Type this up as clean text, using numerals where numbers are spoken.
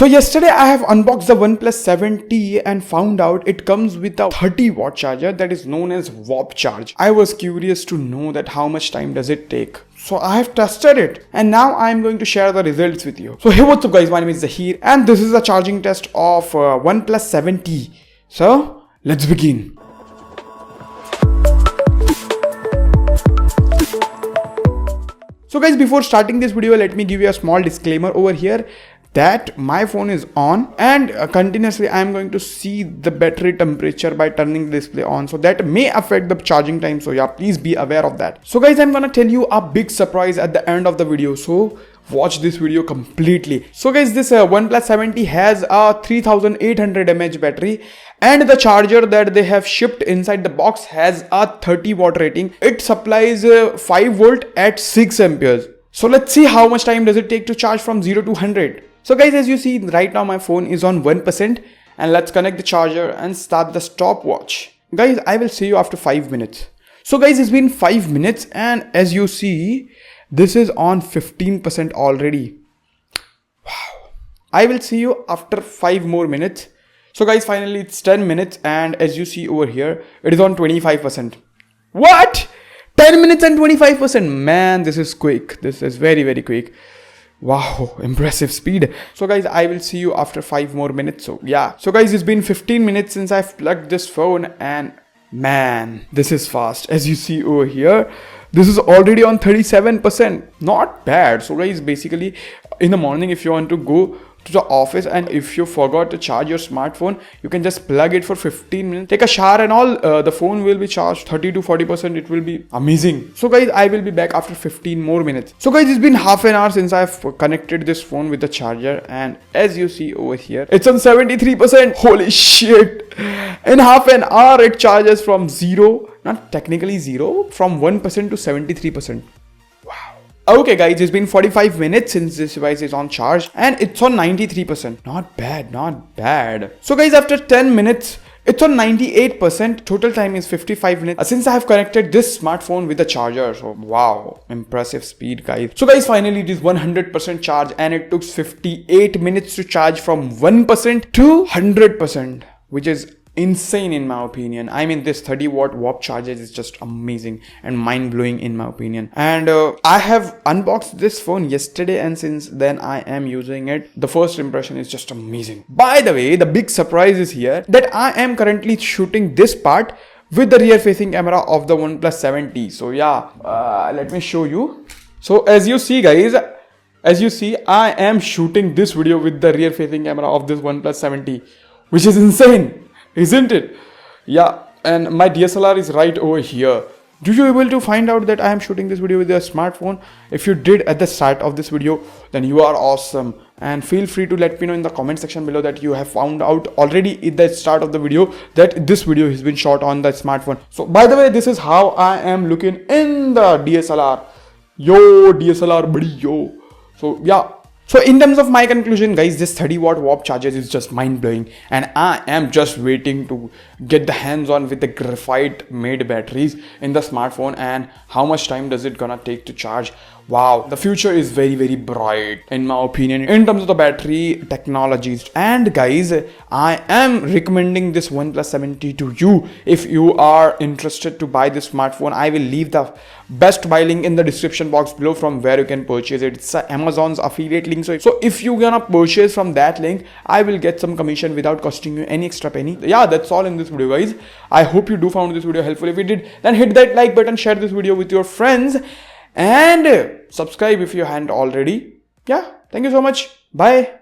So yesterday I have unboxed the OnePlus 7T and found out it comes with a 30-watt charger that is known as warp charge. I was curious to know that how much time does it take. So I have tested it and now I am going to share the results with you. So hey, what's up guys, my name is Zahir and this is a charging test of OnePlus 7T. So let's begin. So guys, before starting this video, let me give you a small disclaimer over here that my phone is on and continuously I am going to see the battery temperature by turning the display on, so that may affect the charging time. So yeah, please be aware of that. So guys, I'm gonna tell you a big surprise at the end of the video, so watch this video completely. So guys, this OnePlus 7T has a 3800 mAh battery and the charger that they have shipped inside the box has a 30-watt rating. It supplies 5 volt at 6 amperes. So let's see how much time does it take to charge from 0 to 100. So guys, as you see right now my phone is on 1% and let's connect the charger and start the stopwatch. Guys, I will see you after 5 minutes. So guys, it's been 5 minutes and as you see, this is on 15% already. Wow. I will see you after 5 more minutes. So guys, finally it's 10 minutes and as you see over here, it is on 25%. What? 10 minutes and 25%. Man, this is quick. This is very quick. Wow, impressive speed. So guys, I will see you after 5 more minutes. So yeah. So guys, it's been 15 minutes since I've plugged this phone and man, this is fast. As you see over here, this is already on 37%. Not bad. So guys, basically in the morning, if you want to go to the office and if you forgot to charge your smartphone, you can just plug it for 15 minutes, take a shower and all, the phone will be charged 30 to 40%. It will be amazing. So guys, I will be back after 15 more minutes. So guys, it's been half an hour since I've connected this phone with the charger and as you see over here, it's on 73%. Holy shit. In half an hour, it charges from zero, not technically zero, from 1% to 73%. Okay guys, it's been 45 minutes since this device is on charge and it's on 93%. Not bad, not bad. So guys, after 10 minutes, it's on 98%. Total time is 55 minutes since I have connected this smartphone with the charger. So wow, impressive speed guys. So guys, finally it is 100% charge and it took 58 minutes to charge from 1% to 100%, which is insane in my opinion. I mean, this 30-watt warp charger is just amazing and mind-blowing in my opinion. And I have unboxed this phone yesterday and since then I am using it. The first impression is just amazing. By the way, the big surprise is here that I am currently shooting this part with the rear-facing camera of the OnePlus 7T. So yeah, let me show you. So as you see guys, I am shooting this video with the rear-facing camera of this OnePlus 7T, which is insane. Isn't it? Yeah, and my DSLR is right over here. Do you able to find out that I am shooting this video with a smartphone? If you did at the start of this video, then you are awesome. And feel free to let me know in the comment section below that you have found out already at the start of the video that this video has been shot on the smartphone. So by the way, this is how I am looking in the DSLR. Yo, DSLR buddy, yo. So yeah. So in terms of my conclusion guys, this 30-watt warp charger is just mind-blowing and I am just waiting to get the hands on with the graphite made batteries in the smartphone and how much time does it gonna take to charge. Wow, the future is very bright in my opinion in terms of the battery technologies. And guys, I am recommending this OnePlus 7T to you. If you are interested to buy this smartphone, I will leave the best buy link in the description box below from where you can purchase it. It's Amazon's affiliate link. So if you're gonna purchase from that link, I will get some commission without costing you any extra penny. Yeah, that's all in this video guys. I hope you do found this video helpful. If you did, then hit that like button, share this video with your friends and subscribe if you hadn't already. Yeah, thank you so much. Bye.